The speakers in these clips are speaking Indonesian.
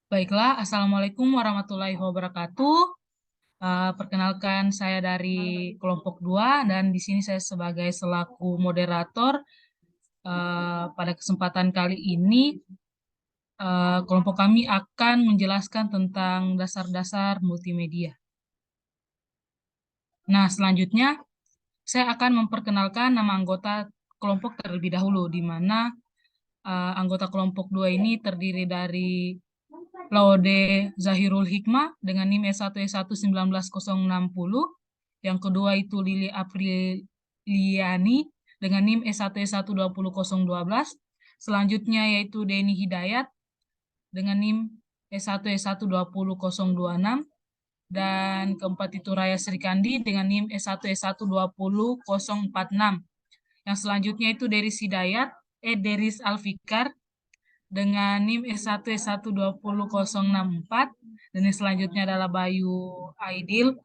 Baiklah, Assalamualaikum warahmatullahi wabarakatuh. Perkenalkan, saya dari kelompok 2 dan di sini saya sebagai selaku moderator. Pada kesempatan kali ini, kelompok kami akan menjelaskan tentang dasar-dasar multimedia. Nah, selanjutnya saya akan memperkenalkan nama anggota kelompok terlebih dahulu, di mana anggota kelompok 2 ini terdiri dari Laude Zahirul Hikmah dengan NIM S1E1 19060. Yang kedua itu Lili Apriliani dengan NIM S1E1 20012. Selanjutnya yaitu Denny Hidayat dengan NIM S1E1 20026. Dan keempat itu Raya Srikandi dengan NIM S1E1 20046. Yang selanjutnya itu Deris Alfikar dengan NIM S1E1 20064, dan yang selanjutnya adalah Bayu Aidil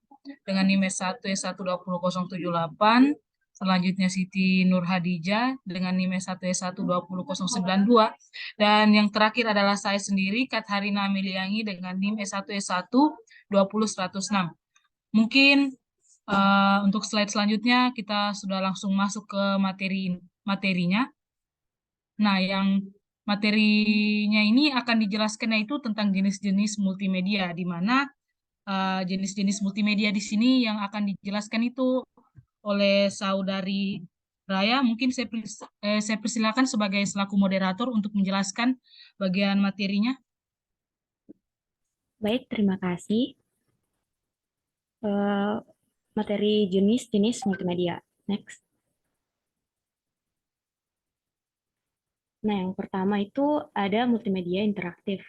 dengan NIM S1E1 20078. Selanjutnya Siti Nur Hadijah dengan NIM S1E1 20092, dan yang terakhir adalah saya sendiri, Katharina Miliangi dengan NIM S1E1 20106. Mungkin untuk slide selanjutnya kita sudah langsung masuk ke materinya. Nah, yang materinya ini akan dijelaskan yaitu tentang jenis-jenis multimedia, di mana jenis-jenis multimedia di sini yang akan dijelaskan itu oleh Saudari Raya. Mungkin saya persilakan sebagai selaku moderator untuk menjelaskan bagian materinya. Baik, terima kasih. Eh, Materi jenis-jenis multimedia. Next. Nah, yang pertama itu ada multimedia interaktif.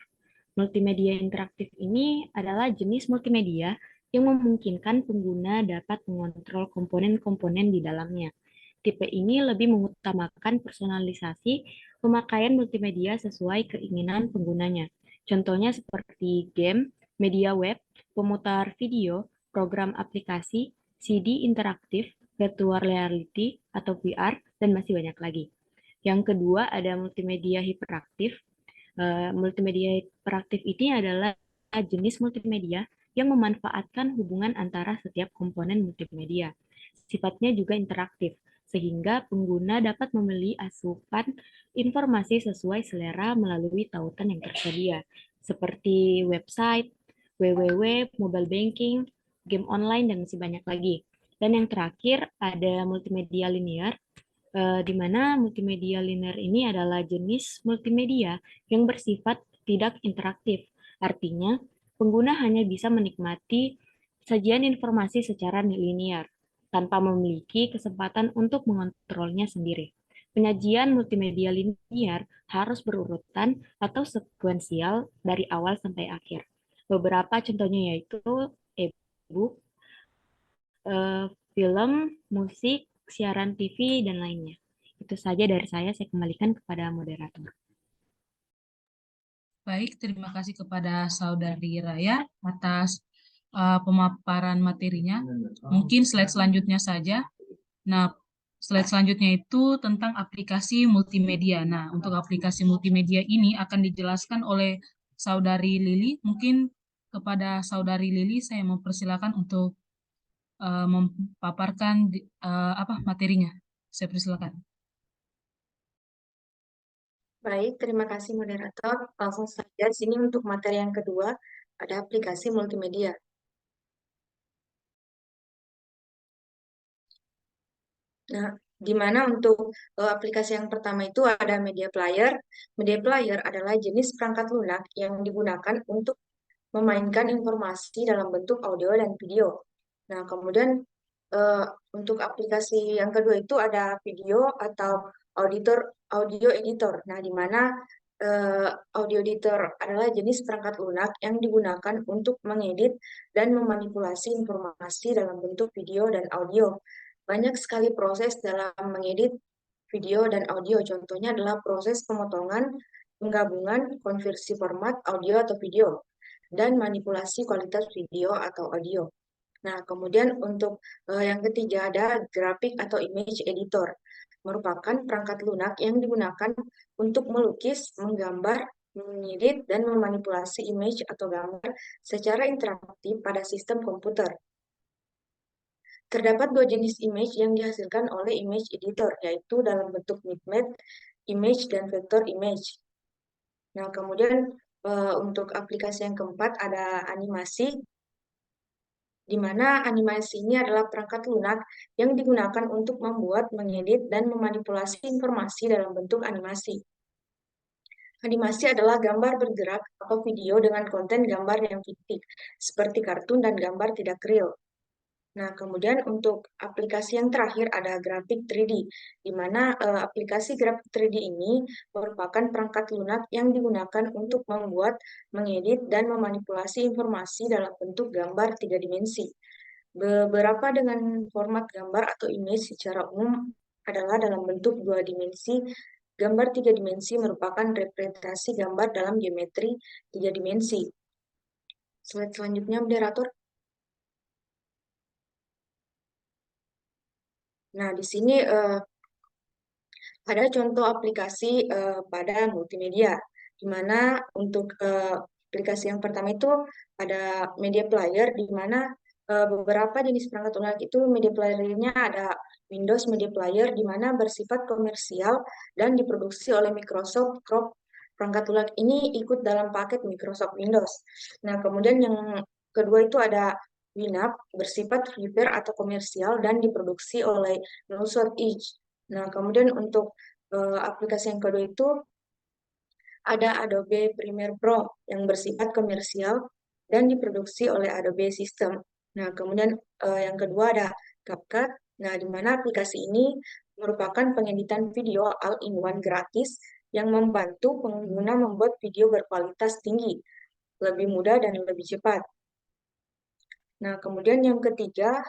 Multimedia interaktif ini adalah jenis multimedia yang memungkinkan pengguna dapat mengontrol komponen-komponen di dalamnya. Tipe ini lebih mengutamakan personalisasi pemakaian multimedia sesuai keinginan penggunanya. Contohnya seperti game, media web, pemutar video, program aplikasi, CD interaktif, virtual reality atau VR, dan masih banyak lagi. Yang kedua ada multimedia hiperaktif. Multimedia hiperaktif ini adalah jenis multimedia yang memanfaatkan hubungan antara setiap komponen multimedia. Sifatnya juga interaktif, sehingga pengguna dapat memilih asupan informasi sesuai selera melalui tautan yang tersedia, seperti website, www, mobile banking, game online, dan masih banyak lagi. Dan yang terakhir ada multimedia linear, di mana multimedia linear ini adalah jenis multimedia yang bersifat tidak interaktif. Artinya, pengguna hanya bisa menikmati sajian informasi secara linear, tanpa memiliki kesempatan untuk mengontrolnya sendiri. Penyajian multimedia linear harus berurutan atau sekuensial dari awal sampai akhir. Beberapa contohnya yaitu e-book, film, musik, siaran TV, dan lainnya. Itu saja dari saya kembalikan kepada moderator. Baik, terima kasih kepada Saudari Raya atas pemaparan materinya. Mungkin slide selanjutnya saja. Nah, slide selanjutnya itu tentang aplikasi multimedia. Nah, untuk aplikasi multimedia ini akan dijelaskan oleh Saudari Lili. Mungkin kepada Saudari Lili saya mempersilakan untuk memaparkan apa materinya. Saya persilakan. Baik, terima kasih moderator. Langsung saja di sini untuk materi yang kedua ada aplikasi multimedia. Nah, di mana untuk aplikasi yang pertama itu ada media player. Media player adalah jenis perangkat lunak yang digunakan untuk memainkan informasi dalam bentuk audio dan video. Nah, kemudian eh, untuk aplikasi yang kedua itu ada video atau audio editor. Nah, di mana audio editor adalah jenis perangkat lunak yang digunakan untuk mengedit dan memanipulasi informasi dalam bentuk video dan audio. Banyak sekali proses dalam mengedit video dan audio. Contohnya adalah proses pemotongan, penggabungan, konversi format audio atau video, dan manipulasi kualitas video atau audio. Nah, kemudian untuk yang ketiga ada grafik atau image editor, merupakan perangkat lunak yang digunakan untuk melukis, menggambar, mengedit, dan memanipulasi image atau gambar secara interaktif pada sistem komputer. Terdapat dua jenis image yang dihasilkan oleh image editor, yaitu dalam bentuk bitmap image dan vector image. Nah, kemudian untuk aplikasi yang keempat ada animasi, di mana animasi ini adalah perangkat lunak yang digunakan untuk membuat, mengedit, dan memanipulasi informasi dalam bentuk animasi. Animasi adalah gambar bergerak atau video dengan konten gambar yang fiktif, seperti kartun dan gambar tidak real. Nah, kemudian untuk aplikasi yang terakhir ada grafik 3D, di mana aplikasi grafik 3D ini merupakan perangkat lunak yang digunakan untuk membuat, mengedit, dan memanipulasi informasi dalam bentuk gambar 3 dimensi. Beberapa dengan format gambar atau image secara umum adalah dalam bentuk 2 dimensi. Gambar 3 dimensi merupakan representasi gambar dalam geometri 3 dimensi. Slide selanjutnya, moderator. Nah, di sini ada contoh aplikasi pada multimedia, di mana untuk aplikasi yang pertama itu ada media player, di mana beberapa jenis perangkat lunak itu media player-nya ada Windows Media Player, di mana bersifat komersial dan diproduksi oleh Microsoft. Perangkat lunak ini ikut dalam paket Microsoft Windows. Nah, kemudian yang kedua itu ada Winamp, bersifat freeware atau komersial dan diproduksi oleh Northern Edge. Nah, kemudian untuk aplikasi yang kedua itu ada Adobe Premiere Pro yang bersifat komersial dan diproduksi oleh Adobe System. Nah, kemudian yang kedua ada CapCut. Nah, di mana aplikasi ini merupakan pengeditan video all-in-one gratis yang membantu pengguna membuat video berkualitas tinggi, lebih mudah dan lebih cepat. Nah, kemudian yang ketiga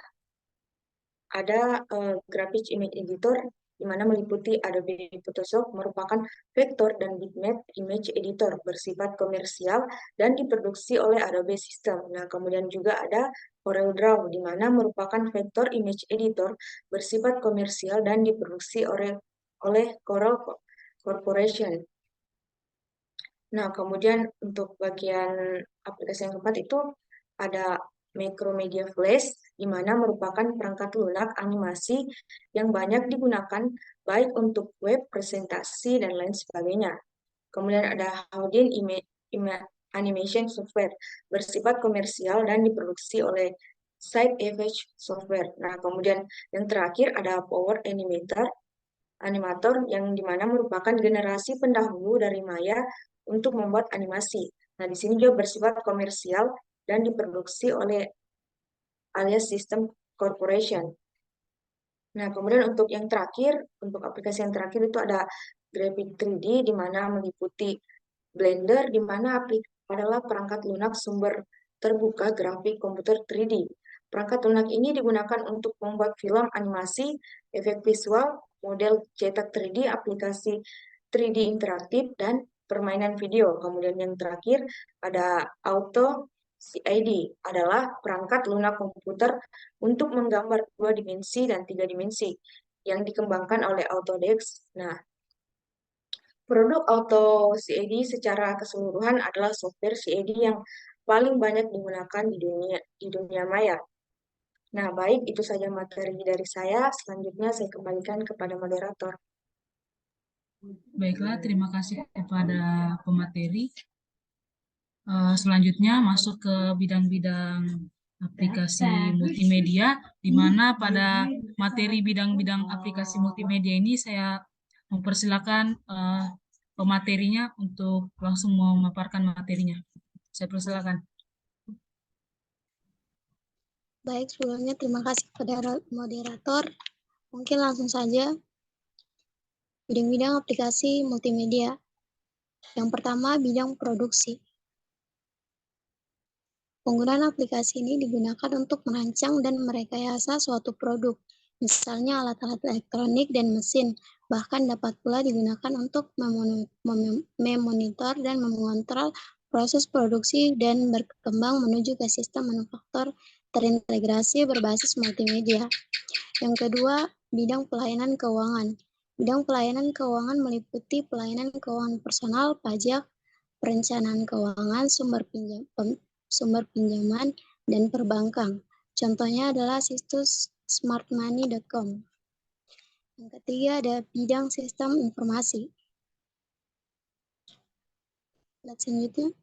ada Graphics Image Editor, di mana meliputi Adobe Photoshop, merupakan vektor dan bitmap image editor bersifat komersial dan diproduksi oleh Adobe System. Nah, kemudian juga ada CorelDRAW, di mana merupakan vektor image editor bersifat komersial dan diproduksi oleh Corel Corporation. Nah, kemudian untuk bagian aplikasi yang keempat itu ada Macromedia Flash, di mana merupakan perangkat lunak animasi yang banyak digunakan baik untuk web, presentasi, dan lain sebagainya. Kemudian ada Houdin Animation Software, bersifat komersial dan diproduksi oleh Side Effect Software. Nah, kemudian yang terakhir ada Power Animator, yang dimana merupakan generasi pendahulu dari Maya untuk membuat animasi. Nah, di sini juga bersifat komersial dan diproduksi oleh alias System Corporation. Nah, kemudian untuk yang terakhir, untuk aplikasi yang terakhir itu ada Graphic 3D, di mana meliputi Blender, di mana adalah perangkat lunak sumber terbuka grafik komputer 3D. Perangkat lunak ini digunakan untuk membuat film animasi, efek visual, model cetak 3D, aplikasi 3D interaktif, dan permainan video. Kemudian yang terakhir ada Auto CID, adalah perangkat lunak komputer untuk menggambar 2 dimensi dan 3 dimensi yang dikembangkan oleh Autodesk. Nah, produk Auto CAD secara keseluruhan adalah software CAD yang paling banyak digunakan di dunia maya. Nah, baik, itu saja materi dari saya. Selanjutnya saya kembalikan kepada moderator. Baiklah, terima kasih kepada pemateri. Selanjutnya masuk ke bidang-bidang aplikasi multimedia, di mana pada materi bidang-bidang aplikasi multimedia ini saya mempersilakan pematerinya untuk langsung memaparkan materinya. Saya persilakan. Baik, sebelumnya terima kasih kepada moderator. Mungkin langsung saja. Bidang-bidang aplikasi multimedia. Yang pertama, bidang produksi. Penggunaan aplikasi ini digunakan untuk merancang dan merekayasa suatu produk, misalnya alat-alat elektronik dan mesin. Bahkan dapat pula digunakan untuk memonitor dan mengontrol proses produksi dan berkembang menuju ke sistem manufaktur terintegrasi berbasis multimedia. Yang kedua, bidang pelayanan keuangan. Bidang pelayanan keuangan meliputi pelayanan keuangan personal, pajak, perencanaan keuangan, sumber pinjaman, dan perbankan. Contohnya adalah situs smartmoney.com. Yang ketiga ada bidang sistem informasi. Slide selanjutnya.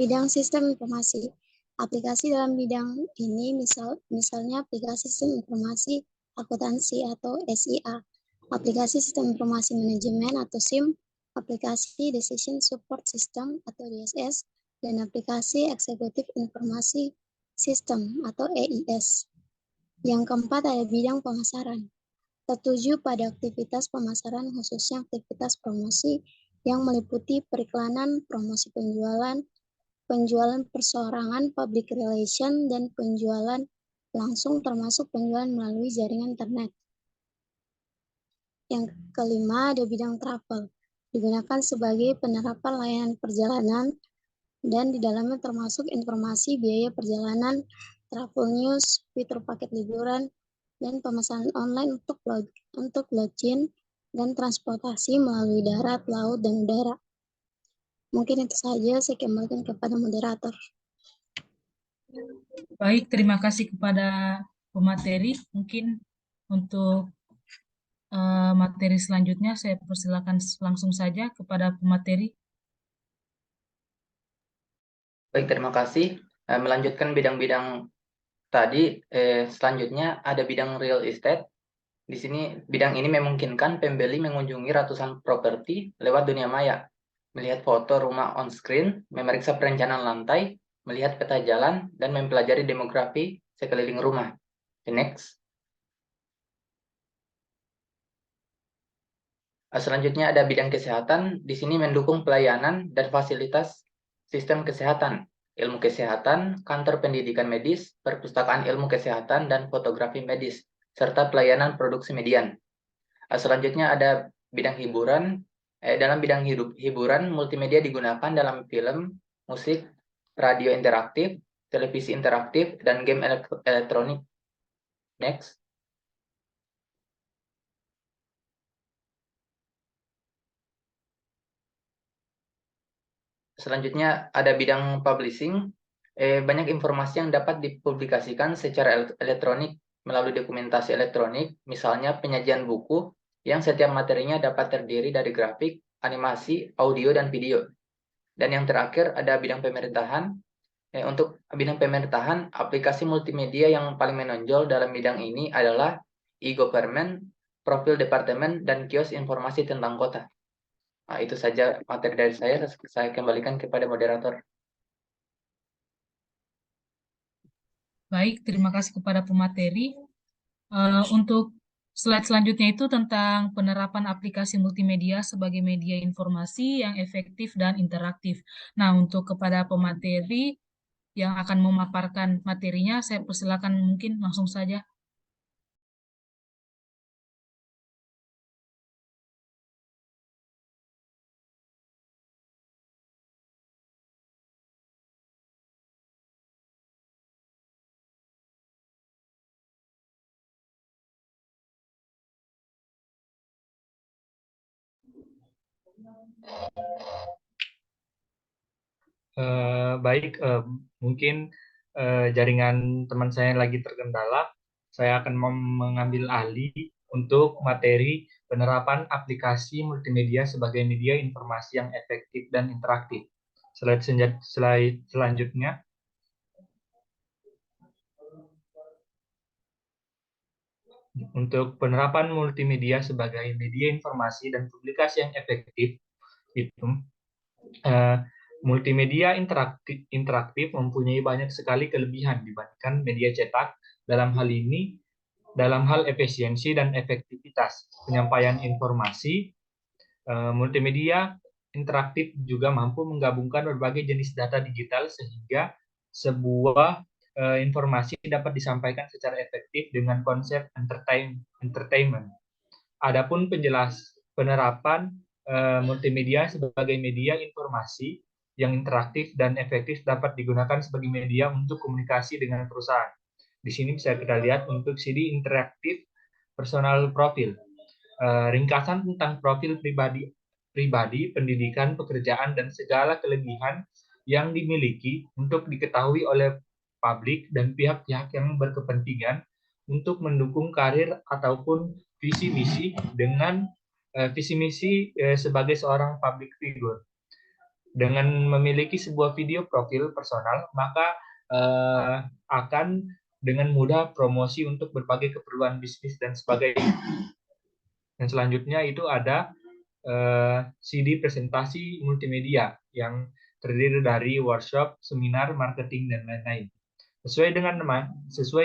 Bidang sistem informasi. Aplikasi dalam bidang ini misalnya aplikasi sistem informasi akuntansi atau SIA, aplikasi sistem informasi manajemen atau SIM, aplikasi Decision Support System atau DSS, dan aplikasi Eksekutif Informasi Sistem atau EIS. Yang keempat ada bidang pemasaran. Tertuju pada aktivitas pemasaran khususnya aktivitas promosi yang meliputi periklanan, promosi penjualan perseorangan, public relation, dan penjualan langsung termasuk penjualan melalui jaringan internet. Yang kelima ada bidang travel, digunakan sebagai penerapan layanan perjalanan dan di dalamnya termasuk informasi biaya perjalanan, travel news, fitur paket liburan, dan pemesanan online untuk lodging dan transportasi melalui darat, laut, dan udara. Mungkin itu saja, saya kembalikan kepada moderator. Baik, terima kasih kepada pemateri. Mungkin untuk materi selanjutnya saya persilakan langsung saja kepada pemateri. Baik, terima kasih. Melanjutkan bidang-bidang tadi, selanjutnya ada bidang real estate. Di sini bidang ini memungkinkan pembeli mengunjungi ratusan properti lewat dunia maya, melihat foto rumah on screen, memeriksa perencanaan lantai, melihat peta jalan, dan mempelajari demografi sekeliling rumah. Next. Selanjutnya ada bidang kesehatan. Di sini mendukung pelayanan dan fasilitas sistem kesehatan, ilmu kesehatan, kantor pendidikan medis, perpustakaan ilmu kesehatan, dan fotografi medis, serta pelayanan produksi median. Selanjutnya ada bidang hiburan. Dalam bidang hiburan, multimedia digunakan dalam film, musik, radio interaktif, televisi interaktif, dan game elektronik. Next. Selanjutnya ada bidang publishing. Banyak informasi yang dapat dipublikasikan secara elektronik melalui dokumentasi elektronik, misalnya penyajian buku yang setiap materinya dapat terdiri dari grafik, animasi, audio, dan video. Dan yang terakhir ada bidang pemerintahan. Untuk bidang pemerintahan, aplikasi multimedia yang paling menonjol dalam bidang ini adalah e-government, profil departemen, dan kios informasi tentang kota. Nah, itu saja materi dari saya kembalikan kepada moderator. Baik, terima kasih kepada pemateri. Untuk slide selanjutnya itu tentang penerapan aplikasi multimedia sebagai media informasi yang efektif dan interaktif. Nah, untuk kepada pemateri yang akan memaparkan materinya, saya persilakan mungkin langsung saja. Baik, mungkin jaringan teman saya lagi terkendala. Saya akan mengambil alih untuk materi penerapan aplikasi multimedia sebagai media informasi yang efektif dan interaktif. Slide selanjutnya. Untuk penerapan multimedia sebagai media informasi dan publikasi yang efektif, itu multimedia interaktif mempunyai banyak sekali kelebihan dibandingkan media cetak. Dalam hal efisiensi dan efektivitas penyampaian informasi, multimedia interaktif juga mampu menggabungkan berbagai jenis data digital sehingga sebuah informasi dapat disampaikan secara efektif dengan konsep entertainment. Adapun penerapan multimedia sebagai media informasi yang interaktif dan efektif dapat digunakan sebagai media untuk komunikasi dengan perusahaan. Di sini bisa kita lihat untuk CD interaktif personal profil. Ringkasan tentang profil pribadi, pendidikan, pekerjaan, dan segala kelebihan yang dimiliki untuk diketahui oleh publik dan pihak-pihak yang berkepentingan untuk mendukung karir ataupun visi misi sebagai seorang public figure. Dengan memiliki sebuah video profil personal, maka akan dengan mudah promosi untuk berbagai keperluan bisnis dan sebagainya. Dan selanjutnya itu ada CD presentasi multimedia yang terdiri dari workshop, seminar, marketing, dan lain-lain. Sesuai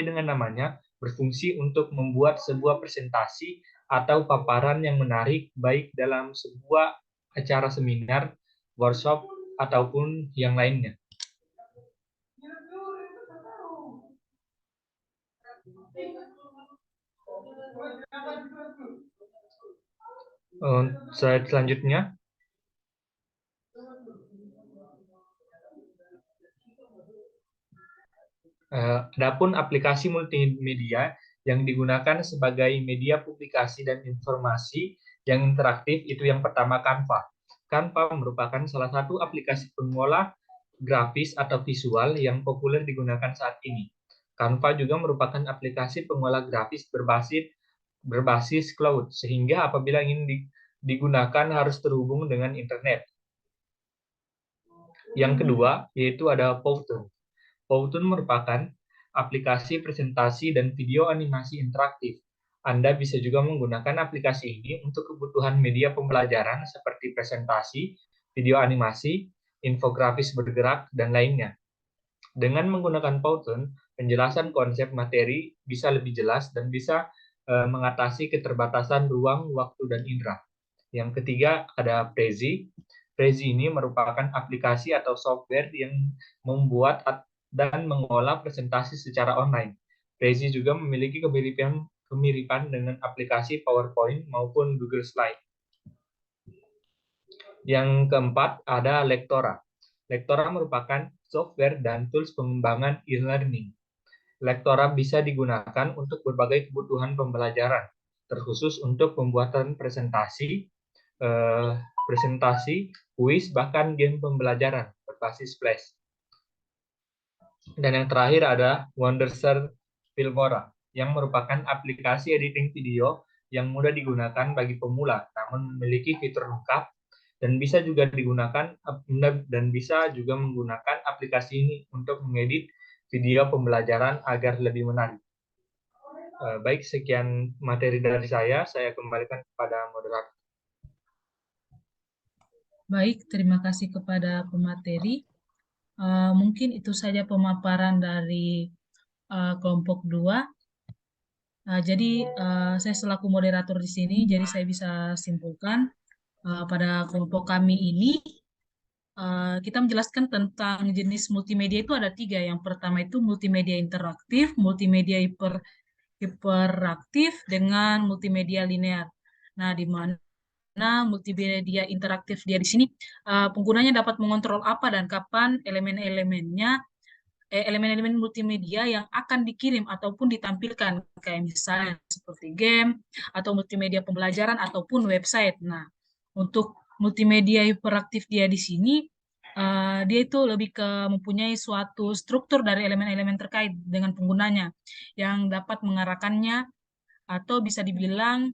dengan namanya, berfungsi untuk membuat sebuah presentasi atau paparan yang menarik baik dalam sebuah acara seminar, workshop, ataupun yang lainnya. Slide selanjutnya. Adapun aplikasi multimedia yang digunakan sebagai media publikasi dan informasi yang interaktif itu yang pertama Canva. Canva merupakan salah satu aplikasi pengolah grafis atau visual yang populer digunakan saat ini. Canva juga merupakan aplikasi pengolah grafis berbasis cloud, sehingga apabila ingin digunakan harus terhubung dengan internet. Yang kedua, yaitu ada Powtoon. Powtoon merupakan aplikasi presentasi dan video animasi interaktif. Anda bisa juga menggunakan aplikasi ini untuk kebutuhan media pembelajaran seperti presentasi, video animasi, infografis bergerak, dan lainnya. Dengan menggunakan Powtoon, penjelasan konsep materi bisa lebih jelas dan bisa mengatasi keterbatasan ruang, waktu, dan indera. Yang ketiga ada Prezi. Prezi ini merupakan aplikasi atau software yang membuat dan mengolah presentasi secara online. Prezi juga memiliki kemiripan dengan aplikasi PowerPoint maupun Google Slide. Yang keempat ada Lectora. Lectora merupakan software dan tools pengembangan e-learning. Lectora bisa digunakan untuk berbagai kebutuhan pembelajaran, terkhusus untuk pembuatan presentasi, kuis, bahkan game pembelajaran berbasis Flash. Dan yang terakhir ada Wondershare Filmora, yang merupakan aplikasi editing video yang mudah digunakan bagi pemula, namun memiliki fitur lengkap dan bisa juga menggunakan aplikasi ini untuk mengedit video pembelajaran agar lebih menarik. Baik, sekian materi dari saya kembalikan kepada moderator. Baik, terima kasih kepada pemateri. Mungkin itu saja pemaparan dari kelompok 2. Jadi saya selaku moderator di sini, jadi saya bisa simpulkan pada kelompok kami ini kita menjelaskan tentang jenis multimedia itu ada 3. Yang pertama itu multimedia interaktif, multimedia hiperaktif, dengan multimedia linear. Nah, di mana multimedia interaktif dia di sini penggunanya dapat mengontrol apa dan kapan elemen-elemen multimedia yang akan dikirim ataupun ditampilkan, kayak misalnya seperti game atau multimedia pembelajaran ataupun website. Nah, untuk multimedia hiperaktif dia di sini dia itu lebih ke mempunyai suatu struktur dari elemen-elemen terkait dengan penggunanya yang dapat mengarahkannya atau bisa dibilang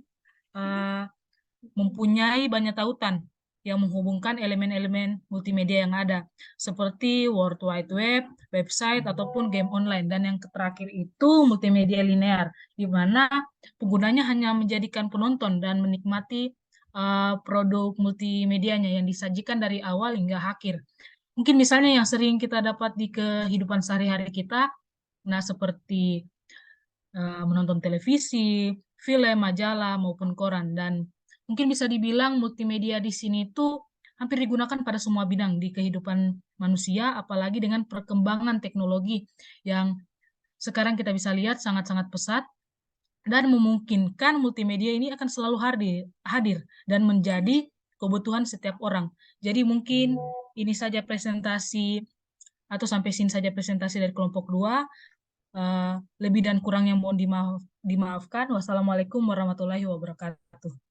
mempunyai banyak tautan yang menghubungkan elemen-elemen multimedia yang ada, seperti World Wide Web, website, ataupun game online. Dan yang terakhir itu multimedia linear, di mana penggunanya hanya menjadikan penonton dan menikmati produk multimedianya yang disajikan dari awal hingga akhir. Mungkin misalnya yang sering kita dapat di kehidupan sehari-hari kita, nah seperti menonton televisi, film, majalah, maupun koran. Dan mungkin bisa dibilang multimedia di sini tuh hampir digunakan pada semua bidang di kehidupan manusia, apalagi dengan perkembangan teknologi yang sekarang kita bisa lihat sangat-sangat pesat dan memungkinkan multimedia ini akan selalu hadir dan menjadi kebutuhan setiap orang. Jadi mungkin ini saja presentasi atau sampai sini saja presentasi dari kelompok 2. Lebih dan kurangnya mohon dimaafkan. Wassalamualaikum warahmatullahi wabarakatuh.